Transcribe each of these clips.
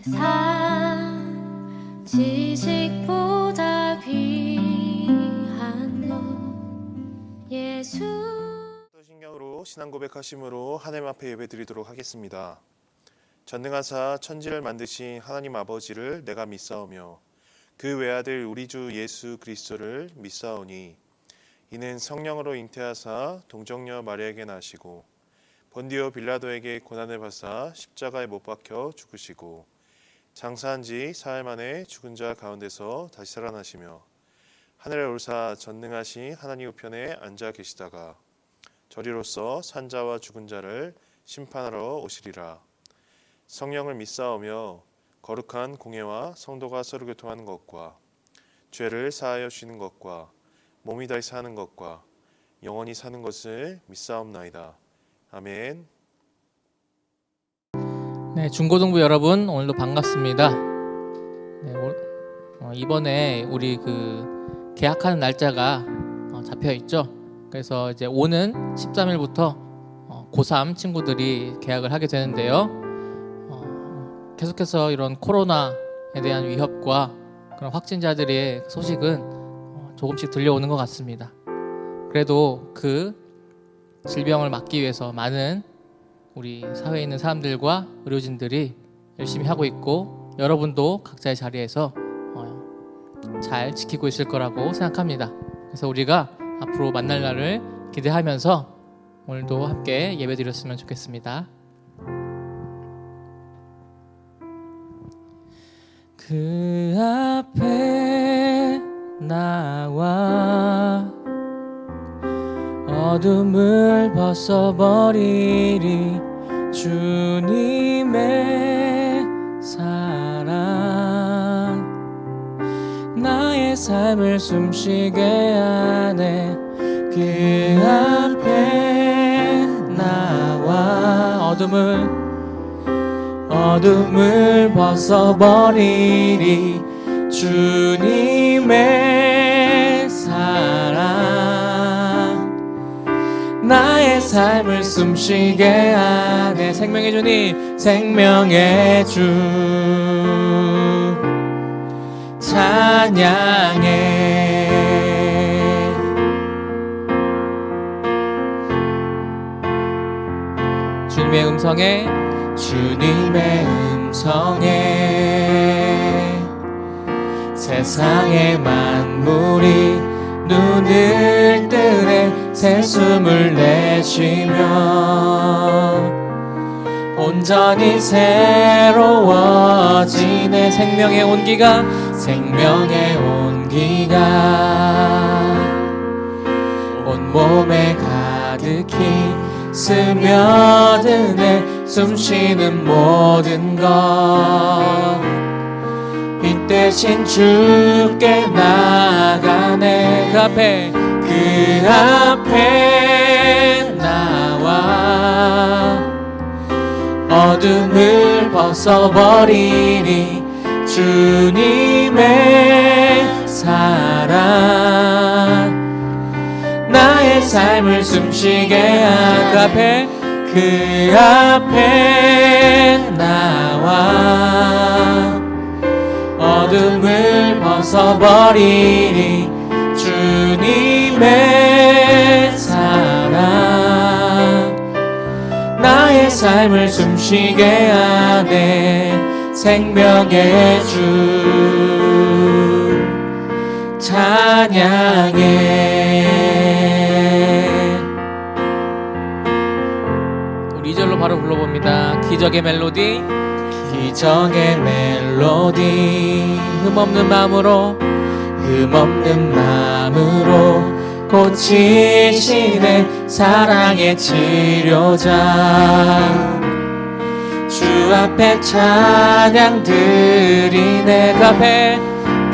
세상 지식보다 귀한 것 예수. 신경으로 신앙 고백하심으로 하나님 앞에 예배드리도록 하겠습니다. 전능하사 천지를 만드신 하나님 아버지를 내가 믿사오며 그 외아들 우리 주 예수 그리스도를 믿사오니 이는 성령으로 잉태하사 동정녀 마리아에게 나시고 본디오 빌라도에게 고난을 받사 십자가에 못 박혀 죽으시고 장사한 지 사흘 만에 죽은 자 가운데서 다시 살아나시며 하늘에 올사 전능하신 하나님 우편에 앉아 계시다가 저리로서 산자와 죽은 자를 심판하러 오시리라. 성령을 믿사오며 거룩한 공예와 성도가 서로 교통하는 것과 죄를 사하여 주시는 것과 몸이 다시 사는 것과 영원히 사는 것을 믿사옵나이다. 아멘. 네, 중고등부 여러분 오늘도 반갑습니다. 네, 이번에 우리 개학하는 날짜가 잡혀 있죠. 그래서 이제 오는 13일부터 고3 친구들이 개학을 하게 되는데요. 계속해서 이런 코로나에 대한 위협과 그런 확진자들의 소식은 조금씩 들려오는 것 같습니다. 그래도 그 질병을 막기 위해서 많은 우리 사회에 있는 사람들과 의료진들이 열심히 하고 있고 여러분도 각자의 자리에서 잘 지키고 있을 거라고 생각합니다. 그래서 우리가 앞으로 만날 날을 기대하면서 오늘도 함께 예배드렸으면 좋겠습니다. 그 앞에 나와 어둠을 벗어버리리 주님의 사랑 나의 삶을 숨쉬게 하네. 그 앞에 나와 어둠을 벗어버리리 주님의 사랑 나의 삶을 숨쉬게 하네. 생명의 주님 생명의 주 찬양해. 주님의 음성에 세상의 만물이 눈을 뜨네. 새 숨을 내쉬며 온전히 새로워지네. 생명의 온기가 온몸에 가득히 스며드네. 숨쉬는 모든 것 빛 대신 주께 나가네. 그 앞에 나와 어둠을 벗어버리니 주님의 사랑 나의 삶을 숨쉬게 하네. 그 앞에 나와 어둠을 벗어버리니 주님의 사랑 나의 삶을 숨쉬게 하네. 생명의 주 찬양해. 우리 2절로 바로 불러봅니다. 기적의 멜로디 흠없는 마음으로 고치시네. 사랑의 치료자 주 앞에 찬양 드리네.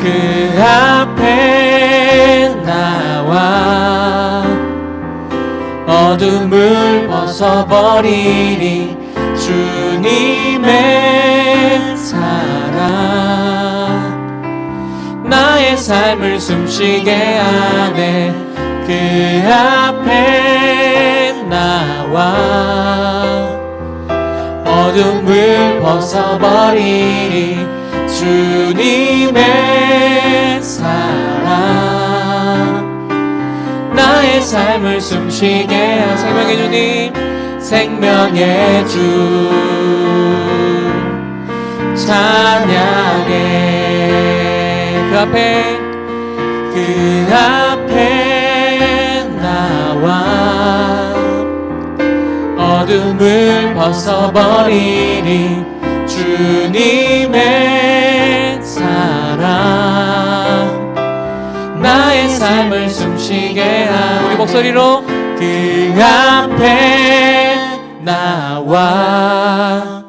그 앞에 나와 어둠을 벗어버리니 주님의 사랑 나의 삶을 숨쉬게 하네. 그 앞에 나와 어둠을 벗어버리리 주님의 사랑 나의 삶을 숨쉬게 하 생명의 주님 생명의 주 찬양해 그 앞에 나와 어둠을 벗어버리리 주님의 사랑 나의 삶을 숨쉬게 하 우리 목소리로 그 앞에 나와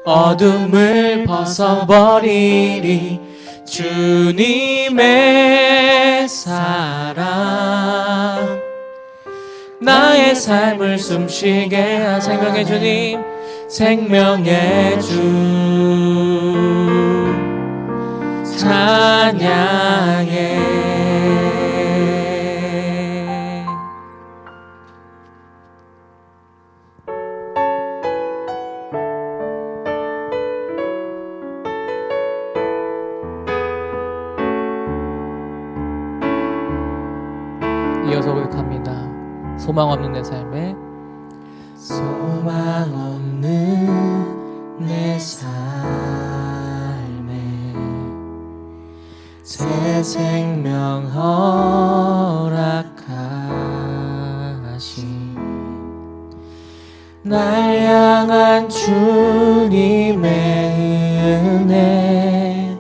어둠을 벗어버리리 주님의 사랑 나의 삶을 숨쉬게 하 생명의 주님 생명의 주 찬양해 이어서 고백합니다. 소망 없는 내 삶에 소망 없는 내 삶에 새 생명 허락하신 날 향한 주님의 은혜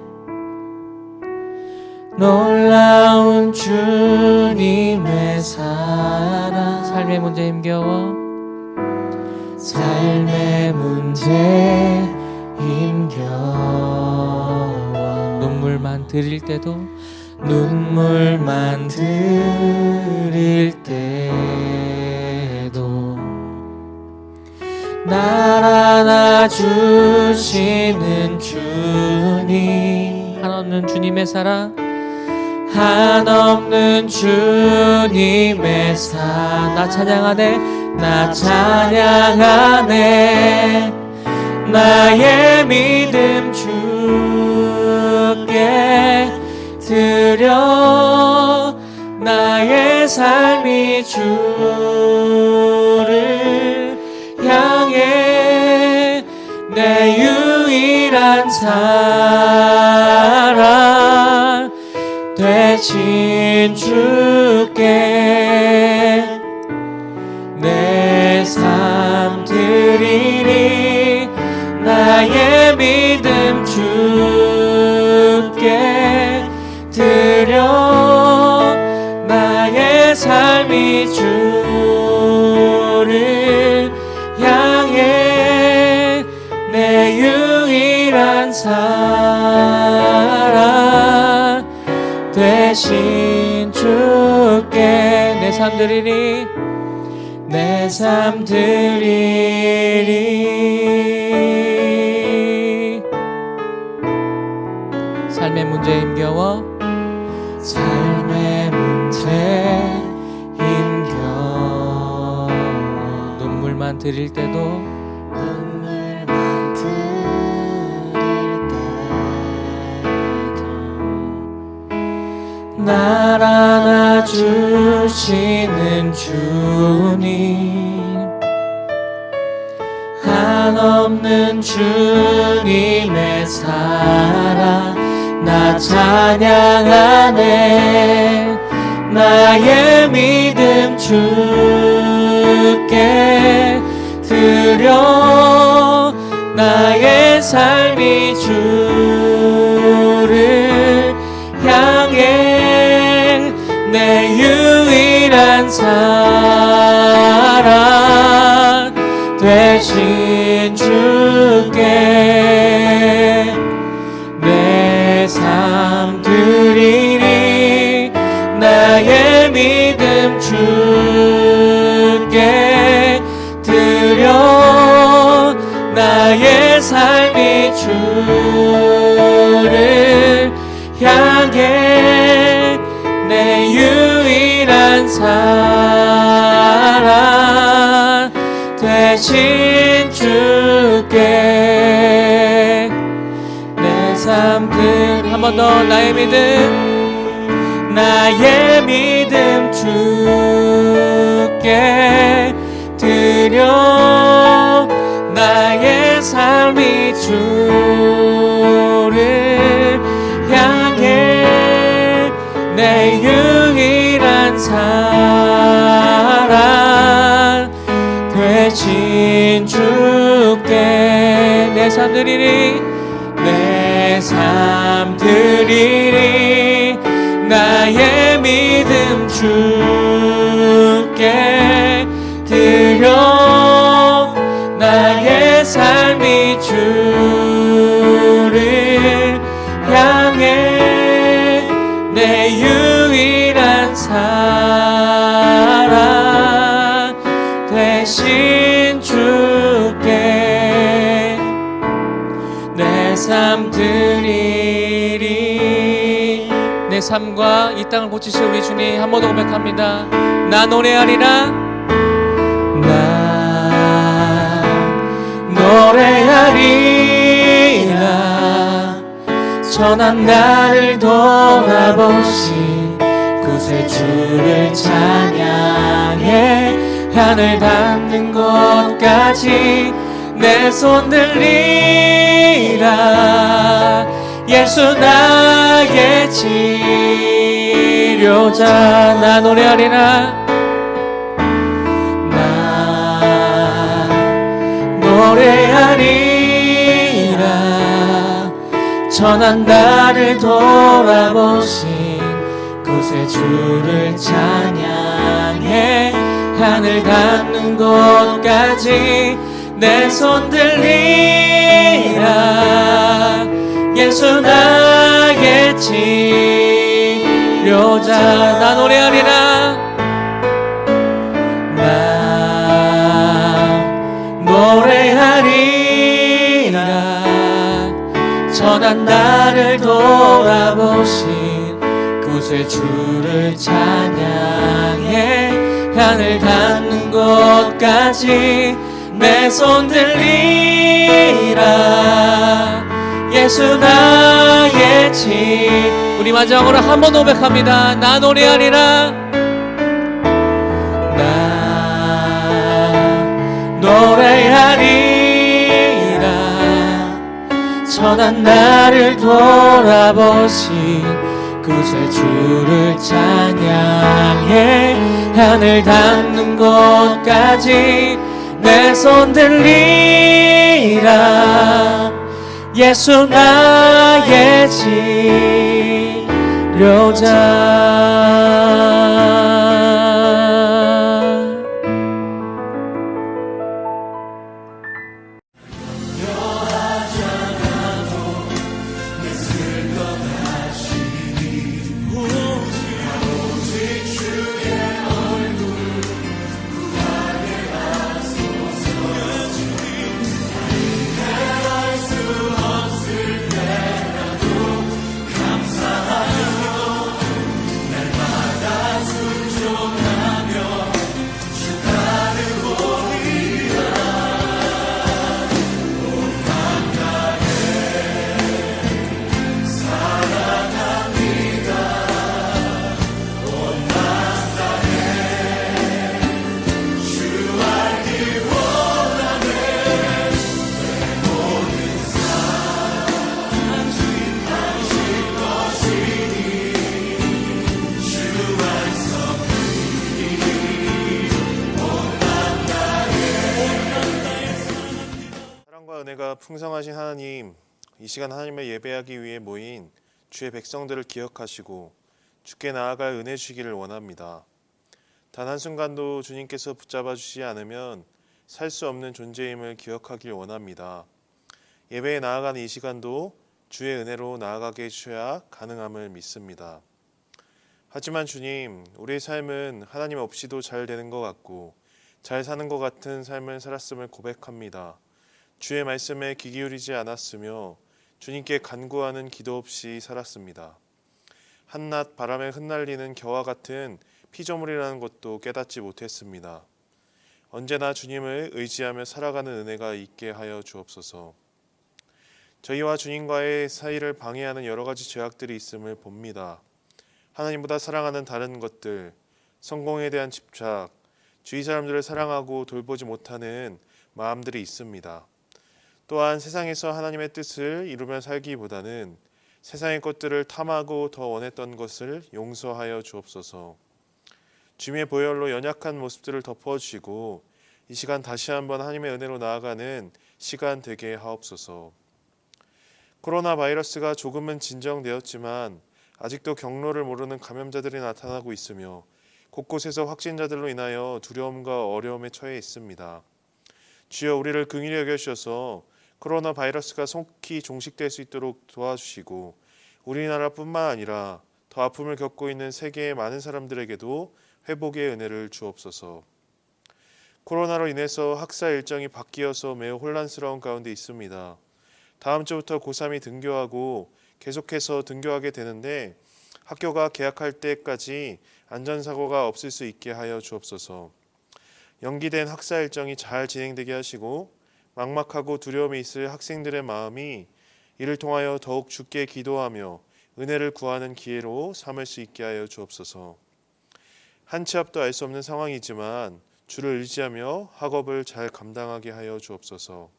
놀라운 주님의 사랑 삶의 문제 힘겨워 삶의 문제 힘겨워 눈물만 들일 때도 눈물만 들일 때도 날 안아주시는 주님 한없는 주님의 사랑 한없는 주님의 사랑 나 찬양하네 나 찬양하네 나의 믿음 주께 드려 나의 삶이 주를 향해 내 유일한 사랑 되신 주께 내 삶 드리니 나의 믿음 주께 드려 나의 삶이 주를 향해 내 유일한 사랑 되신 주께 내 삶 드리니 내 삶 드리리 삶의 문제 힘겨워 삶의 문제 힘겨워 눈물만 드릴 때도 눈물만 드릴 때도 날 안아주시는 주님 한없는 주님의 사랑 나 찬양하네 나의 믿음 주께 드려 나의 삶이 주를 향해 내 유일한 사랑 되신 주께 내 삶 드리니 나의 믿음 주께 드려 나의 삶이 주를 향해 내 유일한 사랑. '사랑 되신 주께 내 삶 드리니 나의 믿음 주께 드려 나의 삶이 주를 향해 내 유일한 사랑 되신 주께 내 유일한 사랑 되신 주께 삶들 한 번 더 나의 믿음 주께 드려 나의 삶이 주를 향해 내 유일한 사랑 되신 주께 내 삶 드리리 나의 믿음 주께 드려 나의 삶이 주를 향해 내 유일한 사랑 되신 주께 내 삶 드리리. 내 삶과 이 땅을 고치실 우리 주님 한 번 더 고백합니다. 나 노래하리라 나 노래하리라 선한 나를 돌아보신 구세주를 찬양해 하늘 닿는 곳까지 내 손 들리라 예수 나의 치료자 나 노래하리라 나 노래하리라 천한 나를 돌아보신 구세주를 찬양해 하늘 닿는 곳까지 내 손 들리라 예수 나의 치료자 나 노래하리라 나 노래하리라 선한 나를 돌아보신 구세주를 찬양해 하늘 닿는 곳까지 내 손 들리라 예수 나의 우리 마지막으로 한 번 고백합니다. 나 노래하리라 나 노래하리라 선한 나를 돌아보신 구세주를 찬양해 하늘 닿는 곳까지 내 손 들리라 예수 나의 치료자 은혜가 풍성하신 하나님, 이 시간 하나님을 예배하기 위해 모인 주의 백성들을 기억하시고 주께 나아갈 은혜 주시기를 원합니다. 단 한순간도 주님께서 붙잡아 주시지 않으면 살 수 없는 존재임을 기억하길 원합니다. 예배에 나아가는 이 시간도 주의 은혜로 나아가게 해주셔야 가능함을 믿습니다. 하지만 주님, 우리의 삶은 하나님 없이도 잘 되는 것 같고 잘 사는 것 같은 삶을 살았음을 고백합니다. 주의 말씀에 귀 기울이지 않았으며 주님께 간구하는 기도 없이 살았습니다. 한낮 바람에 흩날리는 겨와 같은 피조물이라는 것도 깨닫지 못했습니다. 언제나 주님을 의지하며 살아가는 은혜가 있게 하여 주옵소서. 저희와 주님과의 사이를 방해하는 여러 가지 죄악들이 있음을 봅니다. 하나님보다 사랑하는 다른 것들, 성공에 대한 집착, 주위 사람들을 사랑하고 돌보지 못하는 마음들이 있습니다. 또한 세상에서 하나님의 뜻을 이루며 살기보다는 세상의 것들을 탐하고 더 원했던 것을 용서하여 주옵소서. 주님의 보혈로 연약한 모습들을 덮어주시고 이 시간 다시 한번 하나님의 은혜로 나아가는 시간 되게 하옵소서. 코로나 바이러스가 조금은 진정되었지만 아직도 경로를 모르는 감염자들이 나타나고 있으며 곳곳에서 확진자들로 인하여 두려움과 어려움에 처해 있습니다. 주여 우리를 긍휼히 여겨주셔서 코로나 바이러스가 속히 종식될 수 있도록 도와주시고 우리나라뿐만 아니라 더 아픔을 겪고 있는 세계의 많은 사람들에게도 회복의 은혜를 주옵소서. 코로나로 인해서 학사 일정이 바뀌어서 매우 혼란스러운 가운데 있습니다. 다음 주부터 고3이 등교하고 계속해서 등교하게 되는데 학교가 개학할 때까지 안전사고가 없을 수 있게 하여 주옵소서. 연기된 학사 일정이 잘 진행되게 하시고 막막하고 두려움이 있을 학생들의 마음이 이를 통하여 더욱 주께 기도하며 은혜를 구하는 기회로 삼을 수 있게 하여 주옵소서. 한 치 앞도 알 수 없는 상황이지만 주를 의지하며 학업을 잘 감당하게 하여 주옵소서.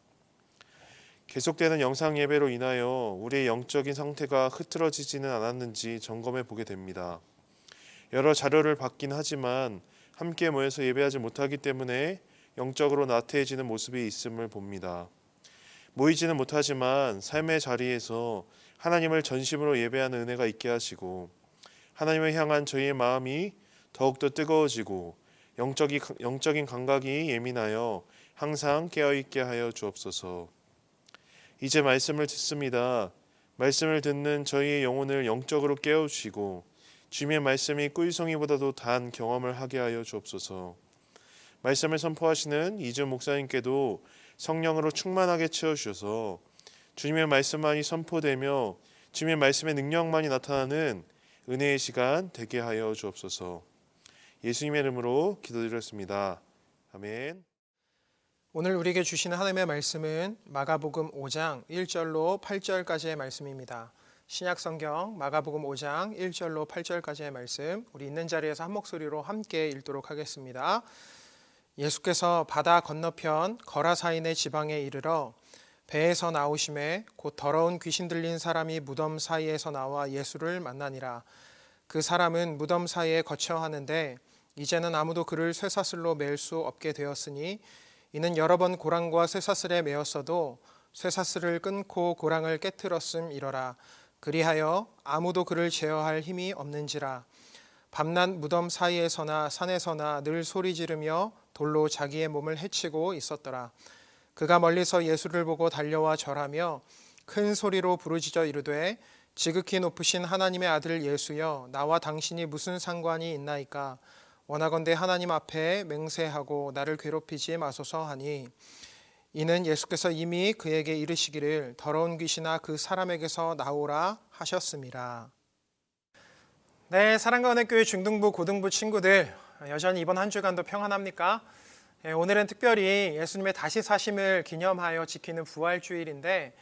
계속되는 영상 예배로 인하여 우리의 영적인 상태가 흐트러지지는 않았는지 점검해 보게 됩니다. 여러 자료를 받긴 하지만 함께 모여서 예배하지 못하기 때문에 영적으로 나태해지는 모습이 있음을 봅니다. 모이지는 못하지만 삶의 자리에서 하나님을 전심으로 예배하는 은혜가 있게 하시고 하나님을 향한 저희의 마음이 더욱더 뜨거워지고 영적인 감각이 예민하여 항상 깨어있게 하여 주옵소서. 이제 말씀을 듣습니다. 말씀을 듣는 저희의 영혼을 영적으로 깨우시고 주님의 말씀이 꿀송이보다도 단 경험을 하게 하여 주옵소서. 말씀을 선포하시는 이준 목사님께도 성령으로 충만하게 채워주셔서 주님의 말씀만이 선포되며 주님의 말씀의 능력만이 나타나는 은혜의 시간 되게 하여 주옵소서. 예수님의 이름으로 기도드렸습니다. 아멘. 오늘 우리에게 주시는 하나님의 말씀은 마가복음 5장 1절로 8절까지의 말씀입니다. 신약성경 마가복음 5장 1절로 8절까지의 말씀, 우리 있는 자리에서 한 목소리로 함께 읽도록 하겠습니다. 예수께서 바다 건너편 거라사인의 지방에 이르러 배에서 나오심에 곧 더러운 귀신 들린 사람이 무덤 사이에서 나와 예수를 만나니라. 그 사람은 무덤 사이에 거처하는데 이제는 아무도 그를 쇠사슬로 맬 수 없게 되었으니 이는 여러 번 고랑과 쇠사슬에 매었어도 쇠사슬을 끊고 고랑을 깨트렸음이러라. 그리하여 아무도 그를 제어할 힘이 없는지라. 밤낮 무덤 사이에서나 산에서나 늘 소리 지르며 돌로 자기의 몸을 해치고 있었더라. 그가 멀리서 예수를 보고 달려와 절하며 큰 소리로 부르짖어 이르되 지극히 높으신 하나님의 아들 예수여, 나와 당신이 무슨 상관이 있나이까? 원하건대 하나님 앞에 맹세하고 나를 괴롭히지 마소서 하니, 이는 예수께서 이미 그에게 이르시기를 더러운 귀신아 그 사람에게서 나오라 하셨습니다. 네, 사랑과 은혜교회 중등부 고등부 친구들, 여전히 이번 한 주간도 평안합니까? 오늘은 특별히 예수님의 다시 사심을 기념하여 지키는 부활주일인데,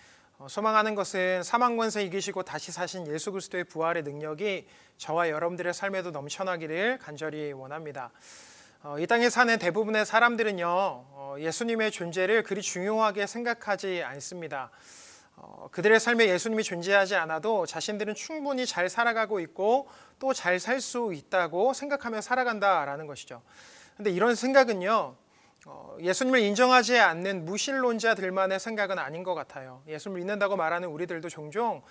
소망하는 것은 사망 권세 이기시고 다시 사신 예수 그리스도의 부활의 능력이 저와 여러분들의 삶에도 넘쳐나기를 간절히 원합니다. 이 땅에 사는 대부분의 사람들은요, 예수님의 존재를 그리 중요하게 생각하지 않습니다. 그들의 삶에 예수님이 존재하지 않아도 자신들은 충분히 잘 살아가고 있고 또 잘 살 수 있다고 생각하며 살아간다라는 것이죠. 근데 이런 생각은요, 예수님을 인정하지 않는 무신론자들만의 생각은 아닌 것 같아요. 예수님을 믿는다고 말하는 우리들도 종종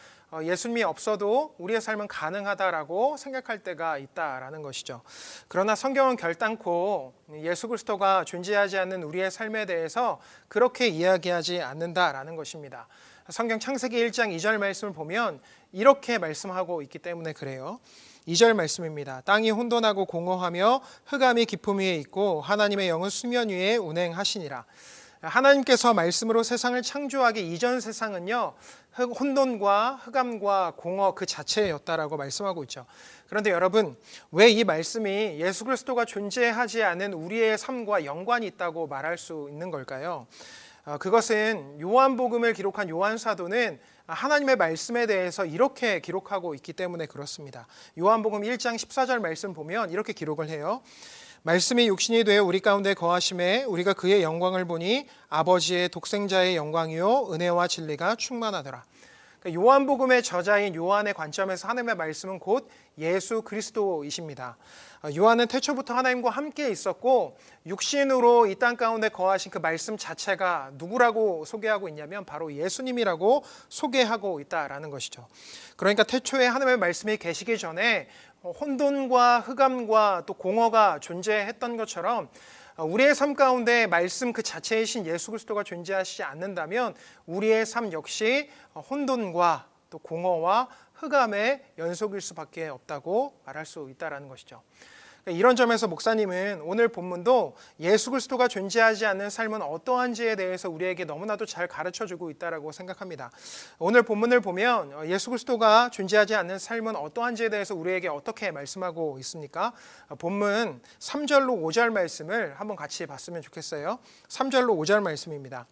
예수님이 없어도 우리의 삶은 가능하다라고 생각할 때가 있다라는 것이죠. 그러나 성경은 결단코 예수 그리스도가 존재하지 않는 우리의 삶에 대해서 그렇게 이야기하지 않는다라는 것입니다. 성경 창세기 1장 2절 말씀을 보면 이렇게 말씀하고 있기 때문에 그래요. 2절 말씀입니다. 땅이 혼돈하고 공허하며 흑암이 깊음 위에 있고 하나님의 영은 수면 위에 운행하시니라. 하나님께서 말씀으로 세상을 창조하기 이전 세상은요, 혼돈과 흑암과 공허 그 자체였다라고 말씀하고 있죠. 그런데 여러분, 왜 이 말씀이 예수 그리스도가 존재하지 않은 우리의 삶과 연관이 있다고 말할 수 있는 걸까요? 그것은 요한복음을 기록한 요한 사도는 하나님의 말씀에 대해서 이렇게 기록하고 있기 때문에 그렇습니다. 요한복음 1장 14절 말씀 보면 이렇게 기록을 해요. 말씀이 육신이 되어 우리 가운데 거하심에 우리가 그의 영광을 보니 아버지의 독생자의 영광이요 은혜와 진리가 충만하더라. 요한복음의 저자인 요한의 관점에서 하나님의 말씀은 곧 예수 그리스도이십니다. 요한은 태초부터 하나님과 함께 있었고 육신으로 이 땅 가운데 거하신 그 말씀 자체가 누구라고 소개하고 있냐면 바로 예수님이라고 소개하고 있다라는 것이죠. 그러니까 태초에 하나님의 말씀이 계시기 전에 혼돈과 흑암과 또 공허가 존재했던 것처럼 우리의 삶 가운데 말씀 그 자체이신 예수 그리스도가 존재하시지 않는다면 우리의 삶 역시 혼돈과 또 공허와 흑암의 연속일 수밖에 없다고 말할 수 있다는 것이죠. 이런 점에서 목사님은 오늘 본문도 예수 그리스도가 존재하지 않는 삶은 어떠한지에 대해서 우리에게 너무나도 잘 가르쳐주고 있다고 생각합니다. 오늘 본문을 보면 예수 그리스도가 존재하지 않는 삶은 어떠한지에 대해서 우리에게 어떻게 말씀하고 있습니까? 본문 3절로 5절 말씀을 한번 같이 봤으면 좋겠어요. 3절로 5절 말씀입니다.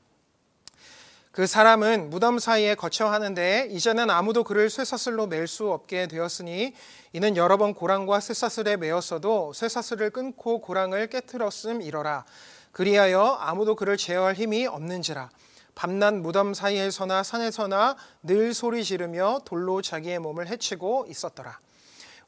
그 사람은 무덤 사이에 거처하는데 이제는 아무도 그를 쇠사슬로 맬 수 없게 되었으니 이는 여러 번 고랑과 쇠사슬에 매었어도 쇠사슬을 끊고 고랑을 깨트렸음이러라. 그리하여 아무도 그를 제어할 힘이 없는지라. 밤낮 무덤 사이에서나 산에서나 늘 소리 지르며 돌로 자기의 몸을 해치고 있었더라.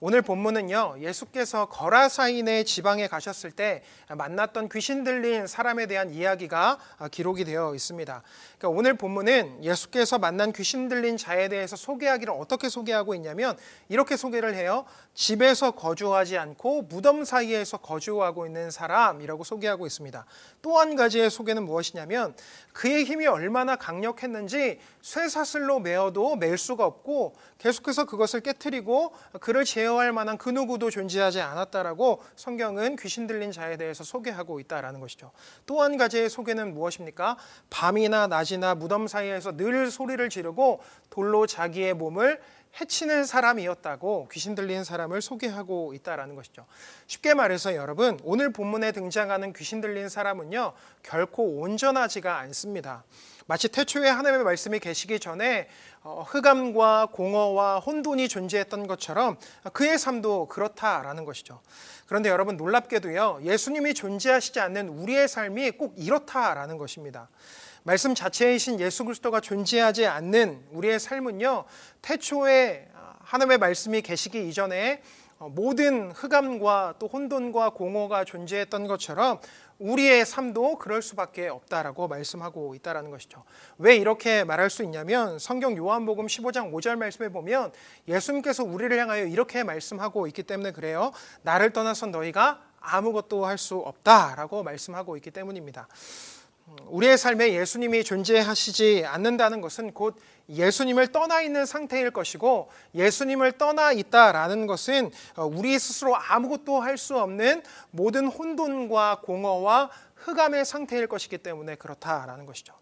오늘 본문은요, 예수께서 거라사인의 지방에 가셨을 때 만났던 귀신 들린 사람에 대한 이야기가 기록이 되어 있습니다. 그러니까 오늘 본문은 예수께서 만난 귀신 들린 자에 대해서 소개하기를 어떻게 소개하고 있냐면 이렇게 소개를 해요. 집에서 거주하지 않고 무덤 사이에서 거주하고 있는 사람이라고 소개하고 있습니다. 또 한 가지의 소개는 무엇이냐면 그의 힘이 얼마나 강력했는지 쇠사슬로 매어도 맬 수가 없고 계속해서 그것을 깨트리고 그를 제어할 만한 그 누구도 존재하지 않았다라고 성경은 귀신 들린 자에 대해서 소개하고 있다라는 것이죠. 또 한 가지의 소개는 무엇입니까? 밤이나 낮이나 무덤 사이에서 늘 소리를 지르고 돌로 자기의 몸을 해치는 사람이었다고 귀신 들린 사람을 소개하고 있다라는 것이죠. 쉽게 말해서 여러분, 오늘 본문에 등장하는 귀신 들린 사람은요, 결코 온전하지가 않습니다. 마치 태초에 하나님의 말씀이 계시기 전에 흑암과 공허와 혼돈이 존재했던 것처럼 그의 삶도 그렇다라는 것이죠. 그런데 여러분, 놀랍게도요, 예수님이 존재하시지 않는 우리의 삶이 꼭 이렇다라는 것입니다. 말씀 자체이신 예수 그리스도가 존재하지 않는 우리의 삶은요, 태초에 하나님의 말씀이 계시기 이전에 모든 흑암과 또 혼돈과 공허가 존재했던 것처럼 우리의 삶도 그럴 수밖에 없다라고 말씀하고 있다라는 것이죠. 왜 이렇게 말할 수 있냐면 성경 요한복음 15장 5절 말씀에 보면 예수님께서 우리를 향하여 이렇게 말씀하고 있기 때문에 그래요. 나를 떠나선 너희가 아무것도 할 수 없다라고 말씀하고 있기 때문입니다. 우리의 삶에 예수님이 존재하시지 않는다는 것은 곧 예수님을 떠나 있는 상태일 것이고 예수님을 떠나 있다라는 것은 우리 스스로 아무것도 할 수 없는 모든 혼돈과 공허와 흑암의 상태일 것이기 때문에 그렇다라는 것이죠.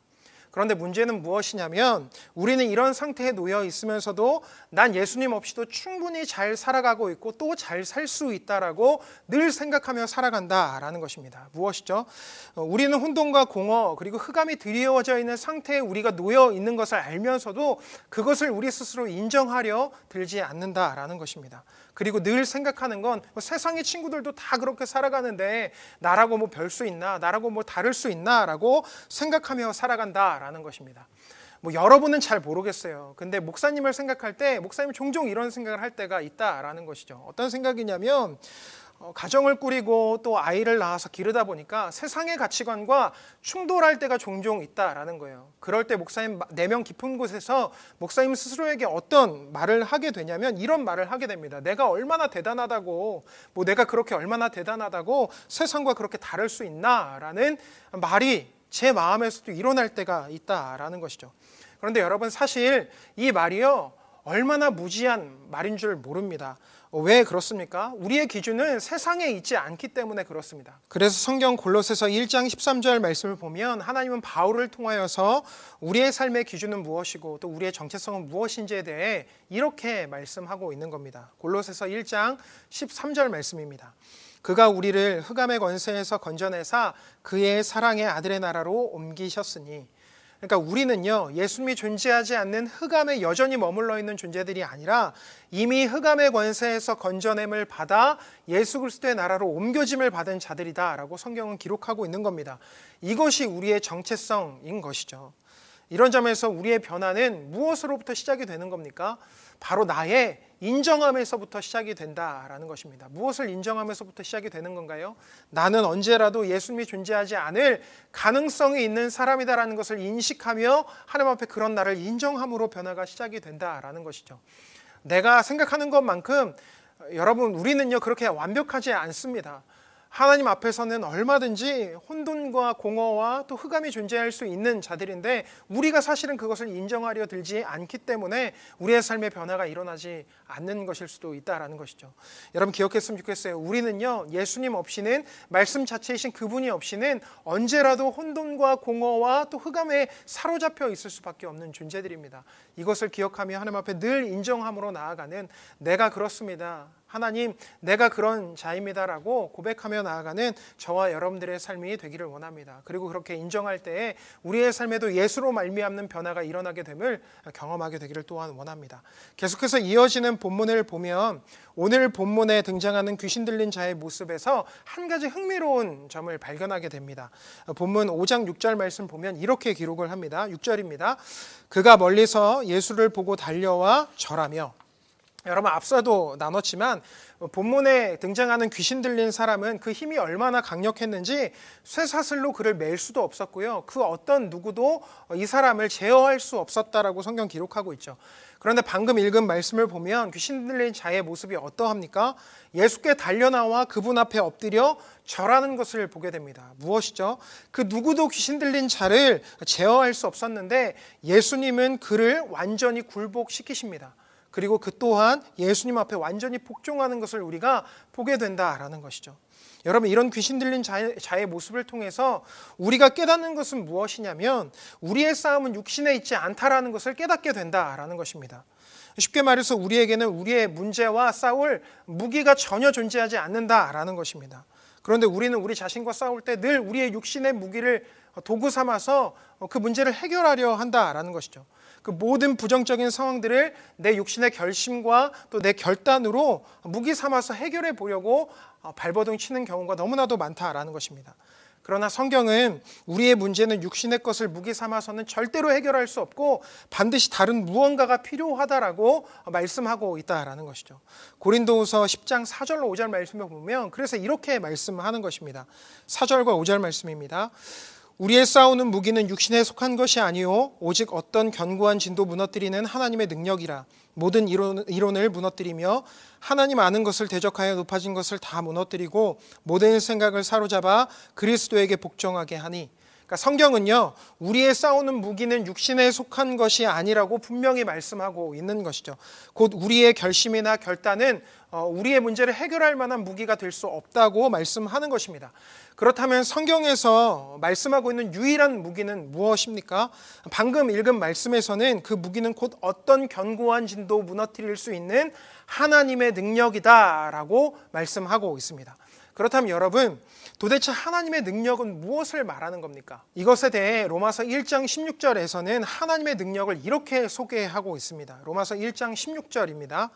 그런데 문제는 무엇이냐면 우리는 이런 상태에 놓여 있으면서도 난 예수님 없이도 충분히 잘 살아가고 있고 또 잘 살 수 있다라고 늘 생각하며 살아간다라는 것입니다. 무엇이죠? 우리는 혼돈과 공허 그리고 흑암이 드리워져 있는 상태에 우리가 놓여 있는 것을 알면서도 그것을 우리 스스로 인정하려 들지 않는다라는 것입니다. 그리고 늘 생각하는 건 세상의 친구들도 다 그렇게 살아가는데 나라고 뭐 별 수 있나? 나라고 뭐 다를 수 있나? 라고 생각하며 살아간다라는 것입니다. 뭐 여러분은 잘 모르겠어요. 근데 목사님을 생각할 때 목사님이 종종 이런 생각을 할 때가 있다라는 것이죠. 어떤 생각이냐면 가정을 꾸리고 또 아이를 낳아서 기르다 보니까 세상의 가치관과 충돌할 때가 종종 있다라는 거예요. 그럴 때 목사님 내면 깊은 곳에서 목사님 스스로에게 어떤 말을 하게 되냐면 이런 말을 하게 됩니다. 내가 얼마나 대단하다고, 뭐 내가 그렇게 얼마나 대단하다고 세상과 그렇게 다를 수 있나라는 말이 제 마음에서도 일어날 때가 있다라는 것이죠. 그런데 여러분, 사실 이 말이요, 얼마나 무지한 말인 줄 모릅니다. 왜 그렇습니까? 우리의 기준은 세상에 있지 않기 때문에 그렇습니다. 그래서 성경 골로새서 1장 13절 말씀을 보면 하나님은 바울을 통하여서 우리의 삶의 기준은 무엇이고 또 우리의 정체성은 무엇인지에 대해 이렇게 말씀하고 있는 겁니다. 골로새서 1장 13절 말씀입니다. 그가 우리를 흑암의 권세에서 건져내사 그의 사랑의 아들의 나라로 옮기셨으니, 그러니까 우리는요, 예수님이 존재하지 않는 흑암에 여전히 머물러 있는 존재들이 아니라 이미 흑암의 권세에서 건져냄을 받아 예수 그리스도의 나라로 옮겨짐을 받은 자들이다라고 성경은 기록하고 있는 겁니다. 이것이 우리의 정체성인 것이죠. 이런 점에서 우리의 변화는 무엇으로부터 시작이 되는 겁니까? 바로 나의 인정함에서부터 시작이 된다라는 것입니다. 무엇을 인정함에서부터 시작이 되는 건가요? 나는 언제라도 예수님이 존재하지 않을 가능성이 있는 사람이다라는 것을 인식하며 하나님 앞에 그런 나를 인정함으로 변화가 시작이 된다라는 것이죠. 내가 생각하는 것만큼 여러분, 우리는요 그렇게 완벽하지 않습니다. 하나님 앞에서는 얼마든지 혼돈과 공허와 또 흑암이 존재할 수 있는 자들인데 우리가 사실은 그것을 인정하려 들지 않기 때문에 우리의 삶의 변화가 일어나지 않는 것일 수도 있다라는 것이죠. 여러분 기억했으면 좋겠어요. 우리는요 예수님 없이는, 말씀 자체이신 그분이 없이는 언제라도 혼돈과 공허와 또 흑암에 사로잡혀 있을 수밖에 없는 존재들입니다. 이것을 기억하며 하나님 앞에 늘 인정함으로 나아가는, 내가 그렇습니다, 하나님 내가 그런 자입니다라고 고백하며 나아가는 저와 여러분들의 삶이 되기를 원합니다. 그리고 그렇게 인정할 때에 우리의 삶에도 예수로 말미암는 변화가 일어나게 됨을 경험하게 되기를 또한 원합니다. 계속해서 이어지는 본문을 보면 오늘 본문에 등장하는 귀신 들린 자의 모습에서 한 가지 흥미로운 점을 발견하게 됩니다. 본문 5장 6절 말씀 보면 이렇게 기록을 합니다. 6절입니다. 그가 멀리서 예수를 보고 달려와 절하며. 여러분 앞서도 나눴지만 본문에 등장하는 귀신 들린 사람은 그 힘이 얼마나 강력했는지 쇠사슬로 그를 맬 수도 없었고요. 그 어떤 누구도 이 사람을 제어할 수 없었다라고 성경 기록하고 있죠. 그런데 방금 읽은 말씀을 보면 귀신 들린 자의 모습이 어떠합니까? 예수께 달려나와 그분 앞에 엎드려 절하는 것을 보게 됩니다. 무엇이죠? 그 누구도 귀신 들린 자를 제어할 수 없었는데 예수님은 그를 완전히 굴복시키십니다. 그리고 그 또한 예수님 앞에 완전히 복종하는 것을 우리가 보게 된다라는 것이죠. 여러분 이런 귀신 들린 자의 모습을 통해서 우리가 깨닫는 것은 무엇이냐면 우리의 싸움은 육신에 있지 않다라는 것을 깨닫게 된다라는 것입니다. 쉽게 말해서 우리에게는 우리의 문제와 싸울 무기가 전혀 존재하지 않는다라는 것입니다. 그런데 우리는 우리 자신과 싸울 때 늘 우리의 육신의 무기를 도구 삼아서 그 문제를 해결하려 한다라는 것이죠. 그 모든 부정적인 상황들을 내 육신의 결심과 또 내 결단으로 무기 삼아서 해결해 보려고 발버둥 치는 경우가 너무나도 많다라는 것입니다. 그러나 성경은 우리의 문제는 육신의 것을 무기 삼아서는 절대로 해결할 수 없고 반드시 다른 무언가가 필요하다라고 말씀하고 있다라는 것이죠. 고린도후서 10장 4절로 5절 말씀을 보면 그래서 이렇게 말씀하는 것입니다. 4절과 5절 말씀입니다. 우리의 싸우는 무기는 육신에 속한 것이 아니요 오직 어떤 견고한 진도 무너뜨리는 하나님의 능력이라. 모든 이론을 무너뜨리며 하나님 아는 것을 대적하여 높아진 것을 다 무너뜨리고 모든 생각을 사로잡아 그리스도에게 복종하게 하니. 그러니까 성경은요 우리의 싸우는 무기는 육신에 속한 것이 아니라고 분명히 말씀하고 있는 것이죠. 곧 우리의 결심이나 결단은 우리의 문제를 해결할 만한 무기가 될 수 없다고 말씀하는 것입니다. 그렇다면 성경에서 말씀하고 있는 유일한 무기는 무엇입니까? 방금 읽은 말씀에서는 그 무기는 곧 어떤 견고한 진도 무너뜨릴 수 있는 하나님의 능력이다라고 말씀하고 있습니다. 그렇다면 여러분 도대체 하나님의 능력은 무엇을 말하는 겁니까? 이것에 대해 로마서 1장 16절에서는 하나님의 능력을 이렇게 소개하고 있습니다. 로마서 1장 16절입니다.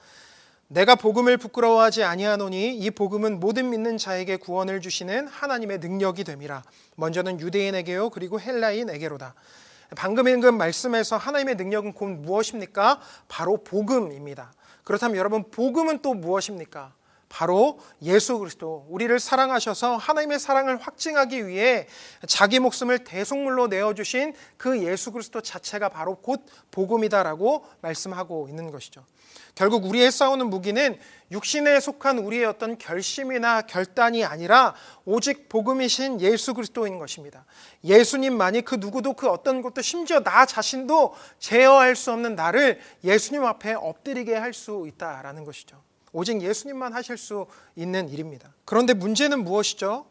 내가 복음을 부끄러워하지 아니하노니 이 복음은 모든 믿는 자에게 구원을 주시는 하나님의 능력이 됨이라. 먼저는 유대인에게요 그리고 헬라인에게로다. 방금 읽은 말씀에서 하나님의 능력은 곧 무엇입니까? 바로 복음입니다. 그렇다면 여러분 복음은 또 무엇입니까? 바로 예수 그리스도, 우리를 사랑하셔서 하나님의 사랑을 확증하기 위해 자기 목숨을 대속물로 내어주신 그 예수 그리스도 자체가 바로 곧 복음이다라고 말씀하고 있는 것이죠. 결국 우리의 싸우는 무기는 육신에 속한 우리의 어떤 결심이나 결단이 아니라 오직 복음이신 예수 그리스도인 것입니다. 예수님만이 그 누구도 그 어떤 것도 심지어 나 자신도 제어할 수 없는 나를 예수님 앞에 엎드리게 할 수 있다라는 것이죠. 오직 예수님만 하실 수 있는 일입니다. 그런데 문제는 무엇이죠?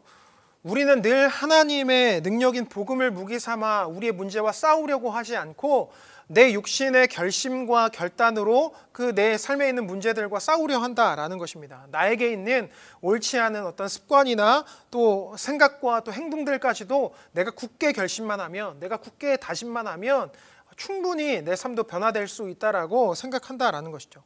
우리는 늘 하나님의 능력인 복음을 무기 삼아 우리의 문제와 싸우려고 하지 않고 내 육신의 결심과 결단으로 그 내 삶에 있는 문제들과 싸우려 한다라는 것입니다. 나에게 있는 옳지 않은 어떤 습관이나 또 생각과 또 행동들까지도 내가 굳게 결심만 하면, 내가 굳게 다짐만 하면 충분히 내 삶도 변화될 수 있다라고 생각한다라는 것이죠.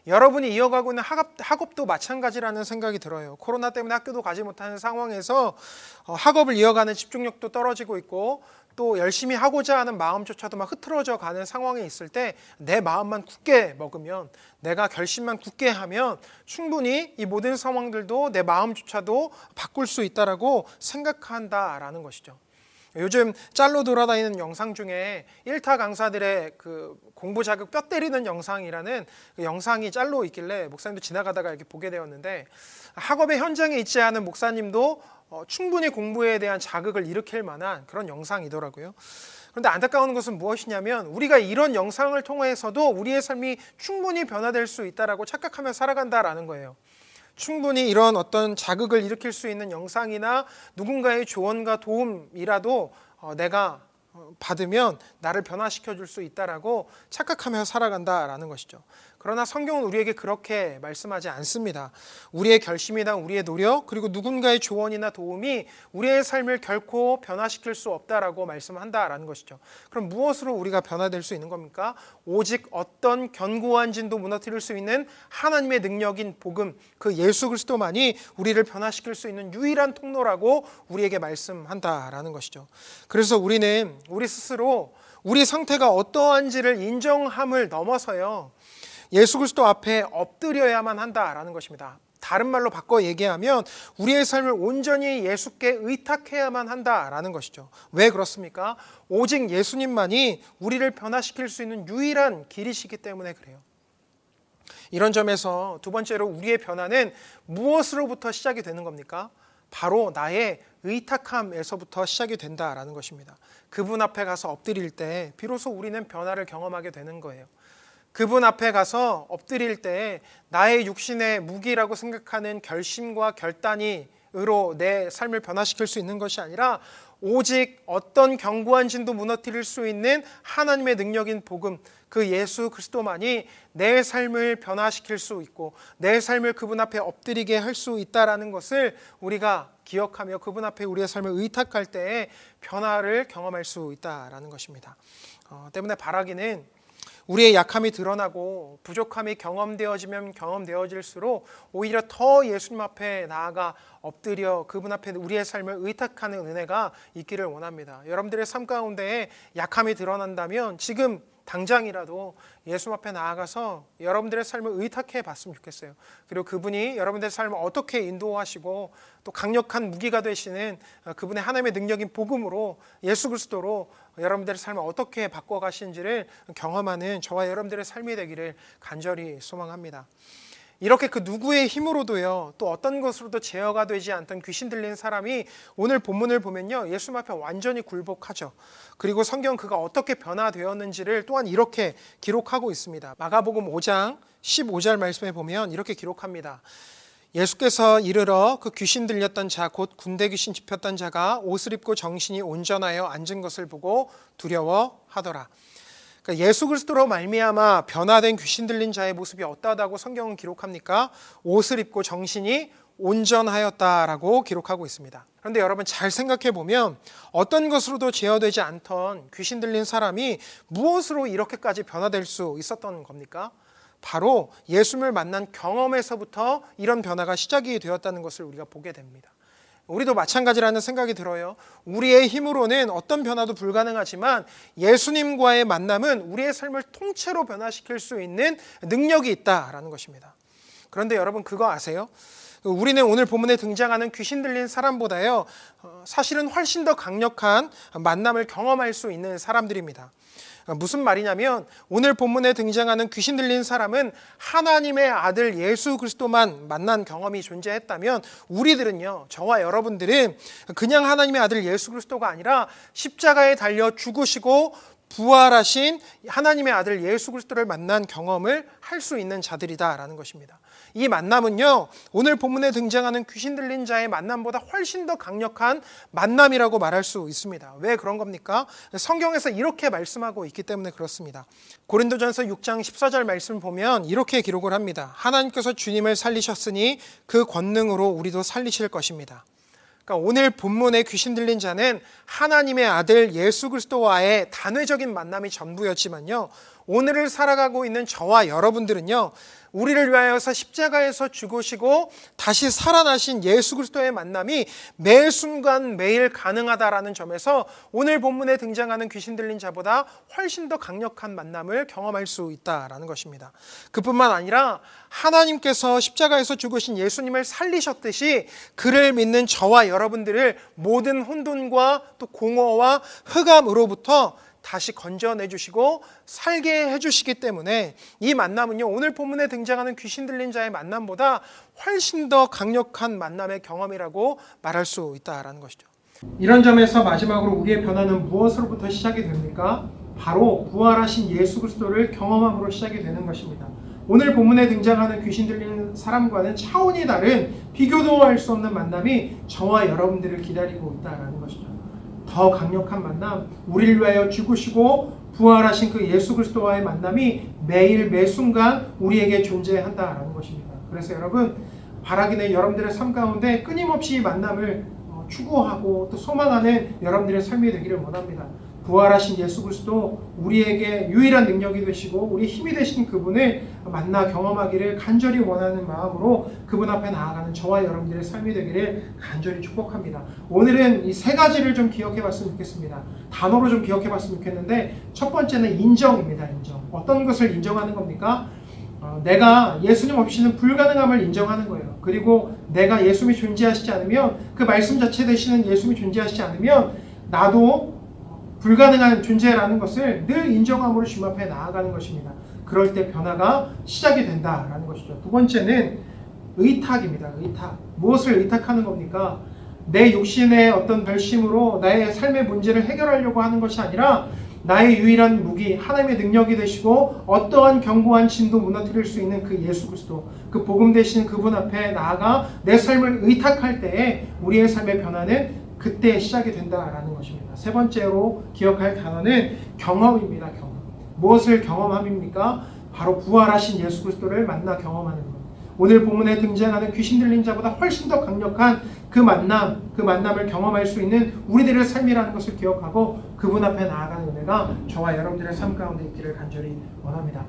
여러분이 이어가고 있는 학업도 마찬가지라는 생각이 들어요. 코로나 때문에 학교도 가지 못하는 상황에서 학업을 이어가는 집중력도 떨어지고 있고 또 열심히 하고자 하는 마음조차도 막 흐트러져 가는 상황에 있을 때 내 마음만 굳게 먹으면, 내가 결심만 굳게 하면 충분히 이 모든 상황들도 내 마음조차도 바꿀 수 있다라고 생각한다라는 것이죠. 요즘 짤로 돌아다니는 영상 중에 1타 강사들의 그 공부 자극 뼈 때리는 영상이라는 그 영상이 짤로 있길래 목사님도 지나가다가 이렇게 보게 되었는데, 학업의 현장에 있지 않은 목사님도 충분히 공부에 대한 자극을 일으킬 만한 그런 영상이더라고요. 그런데 안타까운 것은 무엇이냐면 우리가 이런 영상을 통해서도 우리의 삶이 충분히 변화될 수 있다라고 착각하며 살아간다라는 거예요. 충분히 이런 어떤 자극을 일으킬 수 있는 영상이나 누군가의 조언과 도움이라도 내가 받으면 나를 변화시켜 줄 수 있다라고 착각하며 살아간다라는 것이죠. 그러나 성경은 우리에게 그렇게 말씀하지 않습니다. 우리의 결심이나 우리의 노력 그리고 누군가의 조언이나 도움이 우리의 삶을 결코 변화시킬 수 없다라고 말씀한다라는 것이죠. 그럼 무엇으로 우리가 변화될 수 있는 겁니까? 오직 어떤 견고한 진도 무너뜨릴 수 있는 하나님의 능력인 복음, 그 예수 그리스도만이 우리를 변화시킬 수 있는 유일한 통로라고 우리에게 말씀한다라는 것이죠. 그래서 우리는 우리 스스로 우리 상태가 어떠한지를 인정함을 넘어서요, 예수 그리스도 앞에 엎드려야만 한다라는 것입니다. 다른 말로 바꿔 얘기하면 우리의 삶을 온전히 예수께 의탁해야만 한다라는 것이죠. 왜 그렇습니까? 오직 예수님만이 우리를 변화시킬 수 있는 유일한 길이시기 때문에 그래요. 이런 점에서 두 번째로 우리의 변화는 무엇으로부터 시작이 되는 겁니까? 바로 나의 의탁함에서부터 시작이 된다라는 것입니다. 그분 앞에 가서 엎드릴 때 비로소 우리는 변화를 경험하게 되는 거예요. 그분 앞에 가서 엎드릴 때 나의 육신의 무기라고 생각하는 결심과 결단으로 내 삶을 변화시킬 수 있는 것이 아니라 오직 어떤 견고한 진도 무너뜨릴 수 있는 하나님의 능력인 복음, 그 예수 그리스도만이 내 삶을 변화시킬 수 있고 내 삶을 그분 앞에 엎드리게 할 수 있다라는 것을 우리가 기억하며 그분 앞에 우리의 삶을 의탁할 때에 변화를 경험할 수 있다라는 것입니다. 때문에 바라기는 우리의 약함이 드러나고 부족함이 경험되어지면 경험되어질수록 오히려 더 예수님 앞에 나아가 엎드려 그분 앞에 우리의 삶을 의탁하는 은혜가 있기를 원합니다. 여러분들의 삶 가운데 약함이 드러난다면 지금 당장이라도 예수 앞에 나아가서 여러분들의 삶을 의탁해 봤으면 좋겠어요. 그리고 그분이 여러분들의 삶을 어떻게 인도하시고 또 강력한 무기가 되시는 그분의 하나님의 능력인 복음으로 예수 그리스도로 여러분들의 삶을 어떻게 바꿔가시는지를 경험하는 저와 여러분들의 삶이 되기를 간절히 소망합니다. 이렇게 그 누구의 힘으로도요, 또 어떤 것으로도 제어가 되지 않던 귀신 들린 사람이 오늘 본문을 보면요, 예수님 앞에 완전히 굴복하죠. 그리고 성경 그가 어떻게 변화되었는지를 또한 이렇게 기록하고 있습니다. 마가복음 5장 15절 말씀에 보면 이렇게 기록합니다. 예수께서 이르러 그 귀신 들렸던 자, 곧 군대 귀신 집혔던 자가 옷을 입고 정신이 온전하여 앉은 것을 보고 두려워하더라. 그러니까 예수 그리스도로 말미암아 변화된 귀신 들린 자의 모습이 어떠하다고 성경은 기록합니까? 옷을 입고 정신이 온전하였다라고 기록하고 있습니다. 그런데 여러분 잘 생각해 보면 어떤 것으로도 제어되지 않던 귀신 들린 사람이 무엇으로 이렇게까지 변화될 수 있었던 겁니까? 바로 예수님을 만난 경험에서부터 이런 변화가 시작이 되었다는 것을 우리가 보게 됩니다. 우리도 마찬가지라는 생각이 들어요. 우리의 힘으로는 어떤 변화도 불가능하지만 예수님과의 만남은 우리의 삶을 통째로 변화시킬 수 있는 능력이 있다라는 것입니다. 그런데 여러분 그거 아세요? 우리는 오늘 본문에 등장하는 귀신 들린 사람보다요, 사실은 훨씬 더 강력한 만남을 경험할 수 있는 사람들입니다. 무슨 말이냐면 오늘 본문에 등장하는 귀신 들린 사람은 하나님의 아들 예수 그리스도만 만난 경험이 존재했다면, 우리들은요, 저와 여러분들은 그냥 하나님의 아들 예수 그리스도가 아니라 십자가에 달려 죽으시고 부활하신 하나님의 아들 예수 그리스도를 만난 경험을 할 수 있는 자들이다라는 것입니다. 이 만남은요, 오늘 본문에 등장하는 귀신 들린 자의 만남보다 훨씬 더 강력한 만남이라고 말할 수 있습니다. 왜 그런 겁니까? 성경에서 이렇게 말씀하고 있기 때문에 그렇습니다. 고린도전서 6장 14절 말씀을 보면 이렇게 기록을 합니다. 하나님께서 주님을 살리셨으니 그 권능으로 우리도 살리실 것입니다. 그러니까 오늘 본문의 귀신 들린 자는 하나님의 아들 예수 그리스도와의 단회적인 만남이 전부였지만요, 오늘을 살아가고 있는 저와 여러분들은요, 우리를 위하여서 십자가에서 죽으시고 다시 살아나신 예수 그리스도의 만남이 매 순간 매일 가능하다라는 점에서 오늘 본문에 등장하는 귀신 들린 자보다 훨씬 더 강력한 만남을 경험할 수 있다라는 것입니다. 그뿐만 아니라 하나님께서 십자가에서 죽으신 예수님을 살리셨듯이 그를 믿는 저와 여러분들을 모든 혼돈과 또 공허와 흑암으로부터 다시 건져내 주시고 살게 해주시기 때문에 이 만남은요, 오늘 본문에 등장하는 귀신 들린 자의 만남보다 훨씬 더 강력한 만남의 경험이라고 말할 수 있다라는 것이죠. 이런 점에서 마지막으로 우리의 변화는 무엇으로부터 시작이 됩니까? 바로 부활하신 예수 그리스도를 경험함으로 시작이 되는 것입니다. 오늘 본문에 등장하는 귀신 들린 사람과는 차원이 다른, 비교도 할 수 없는 만남이 저와 여러분들을 기다리고 있다는 것이죠. 더 강력한 만남, 우리를 위하여 죽으시고 부활하신 그 예수 그리스도와의 만남이 매일 매 순간 우리에게 존재한다라는 것입니다. 그래서 여러분, 바라기는 여러분들의 삶 가운데 끊임없이 만남을 추구하고 또 소망하는 여러분들의 삶이 되기를 원합니다. 부활하신 예수 그리스도, 우리에게 유일한 능력이 되시고 우리 힘이 되신 그분을 만나 경험하기를 간절히 원하는 마음으로 그분 앞에 나아가는 저와 여러분들의 삶이 되기를 간절히 축복합니다. 오늘은 이 세 가지를 좀 기억해 봤으면 좋겠습니다. 단어로 좀 기억해 봤으면 좋겠는데, 첫 번째는 인정입니다. 인정. 어떤 것을 인정하는 겁니까? 내가 예수님 없이는 불가능함을 인정하는 거예요. 그리고 내가 예수님이 존재하시지 않으면, 그 말씀 자체 되시는 예수님이 존재하시지 않으면 나도 불가능한 존재라는 것을 늘 인정함으로 주님 앞에 나아가는 것입니다. 그럴 때 변화가 시작이 된다라는 것이죠. 두 번째는 의탁입니다. 의탁. 무엇을 의탁하는 겁니까? 내 욕심의 어떤 결심으로 나의 삶의 문제를 해결하려고 하는 것이 아니라 나의 유일한 무기, 하나님의 능력이 되시고 어떠한 견고한 진도 무너뜨릴 수 있는 그 예수 그리스도, 그 복음 되시는 그분 앞에 나아가 내 삶을 의탁할 때에 우리의 삶의 변화는 그때 시작이 된다라는 것입니다. 세 번째로 기억할 단어는 경험입니다. 경험. 무엇을 경험함입니까? 바로 부활하신 예수 그리스도를 만나 경험하는 것. 오늘 본문에 등장하는 귀신 들린 자보다 훨씬 더 강력한 그 만남을 경험할 수 있는 우리들의 삶이라는 것을 기억하고 그분 앞에 나아가는 은혜가 저와 여러분들의 삶 가운데 있기를 간절히 원합니다.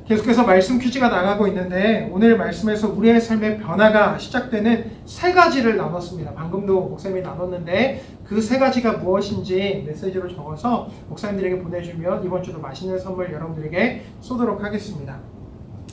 계속해서 말씀 퀴즈가 나가고 있는데, 오늘 말씀에서 우리의 삶의 변화가 시작되는 세 가지를 나눴습니다. 방금도 목사님이 나눴는데 그 세 가지가 무엇인지 메시지로 적어서 목사님들에게 보내주면 이번 주도 맛있는 선물 여러분들에게 쏘도록 하겠습니다.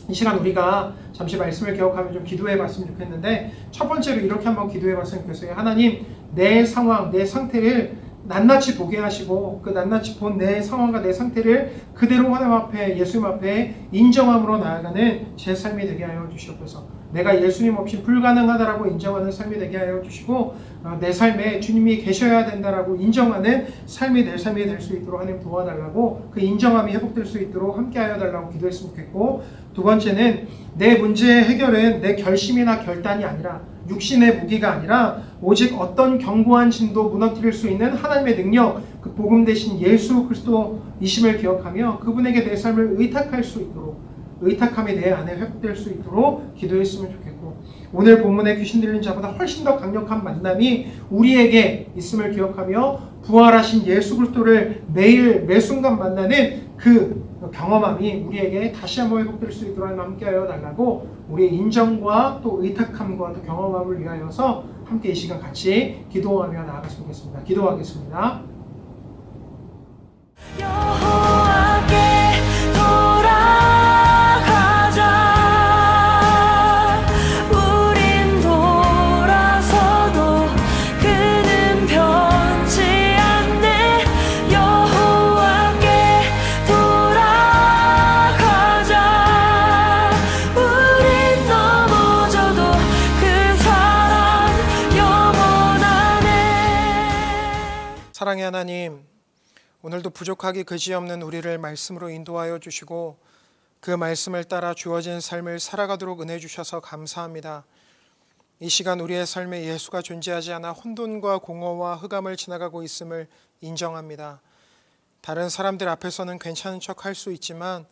이 시간 우리가 잠시 말씀을 기억하며 좀 기도해 봤으면 좋겠는데, 첫 번째로 이렇게 한번 기도해 봤으면 좋겠어요. 하나님, 내 상황, 내 상태를 낱낱이 보게 하시고 그 낱낱이 본 내 상황과 내 상태를 그대로 하나님 앞에, 예수님 앞에 인정함으로 나아가는 제 삶이 되게 하여 주시옵소서. 내가 예수님 없이 불가능하다라고 인정하는 삶이 되게 하여 주시고, 내 삶에 주님이 계셔야 된다라고 인정하는 삶이 내 삶이 될 수 있도록 하나님 도와달라고, 그 인정함이 회복될 수 있도록 함께하여 달라고 기도했으면 좋겠고, 두 번째는 내 문제의 해결은 내 결심이나 결단이 아니라, 육신의 무기가 아니라 오직 어떤 견고한 진도 무너뜨릴 수 있는 하나님의 능력, 그 복음 되신 예수 그리스도이심을 기억하며 그분에게 내 삶을 의탁할 수 있도록, 의탁함이 내 안에 회복될 수 있도록 기도했으면 좋겠고, 오늘 본문에 귀신 들린 자보다 훨씬 더 강력한 만남이 우리에게 있음을 기억하며 부활하신 예수 그리스도를 매일 매 순간 만나는 그 경험함이 우리에게 다시 한번 회복될 수 있도록 함께하여 달라고, 우리의 인정과 또 의탁함과 또 경험함을 위하여서 함께 이 시간 같이 기도하며 나아갔으면 좋겠습니다. 기도하겠습니다. 여호와께 돌아가자. 우린 사랑의 하나님, 오늘도 부족하기 그지없는 우리를 말씀으로 인도하여 주시고 그 말씀을 따라 주어진 삶을 살아가도록 은혜 주셔서 감사합니다. 이 시간 우리의 삶에 예수가 존재하지 않아 혼돈과 공허와 흑암을 지나가고 있음을 인정합니다. 다른 사람들 앞에서는 괜찮은 척 할 수 있지만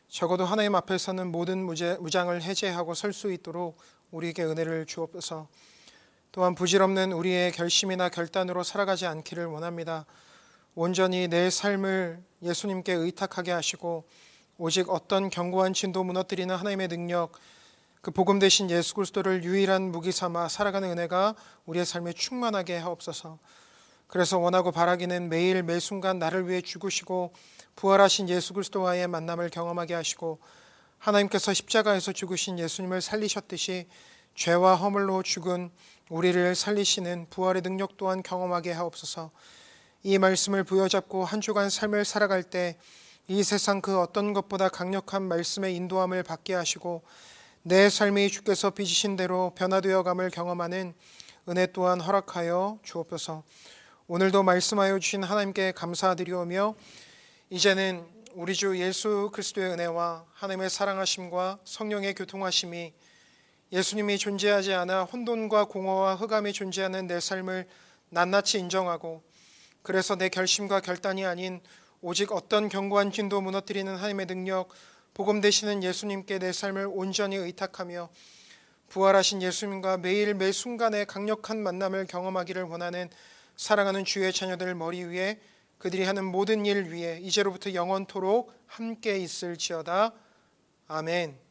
적어도 하나님 앞에서는 모든 무장을 해제하고 설 수 있도록 우리에게 은혜를 주옵소서. 또한 부질없는 우리의 결심이나 결단으로 살아가지 않기를 원합니다. 온전히 내 삶을 예수님께 의탁하게 하시고 오직 어떤 견고한 진도 무너뜨리는 하나님의 능력, 그 복음 되신 예수 그리스도를 유일한 무기 삼아 살아가는 은혜가 우리의 삶에 충만하게 하옵소서. 그래서 원하고 바라기는 매일 매순간 나를 위해 죽으시고 부활하신 예수 그리스도와의 만남을 경험하게 하시고 하나님께서 십자가에서 죽으신 예수님을 살리셨듯이 죄와 허물로 죽은 우리를 살리시는 부활의 능력 또한 경험하게 하옵소서. 이 말씀을 부여잡고 한 주간 삶을 살아갈 때 이 세상 그 어떤 것보다 강력한 말씀의 인도함을 받게 하시고 내 삶이 주께서 빚으신 대로 변화되어감을 경험하는 은혜 또한 허락하여 주옵소서. 오늘도 말씀하여 주신 하나님께 감사드리오며 이제는 우리 주 예수 그리스도의 은혜와 하나님의 사랑하심과 성령의 교통하심이 예수님이 존재하지 않아 혼돈과 공허와 흑암이 존재하는 내 삶을 낱낱이 인정하고 그래서 내 결심과 결단이 아닌 오직 어떤 견고한 진도 무너뜨리는 하나님의 능력, 복음 되시는 예수님께 내 삶을 온전히 의탁하며 부활하신 예수님과 매일 매 순간에 강력한 만남을 경험하기를 원하는 사랑하는 주의 자녀들 머리 위에 그들이 하는 모든 일 위에 이제로부터 영원토록 함께 있을지어다. 아멘.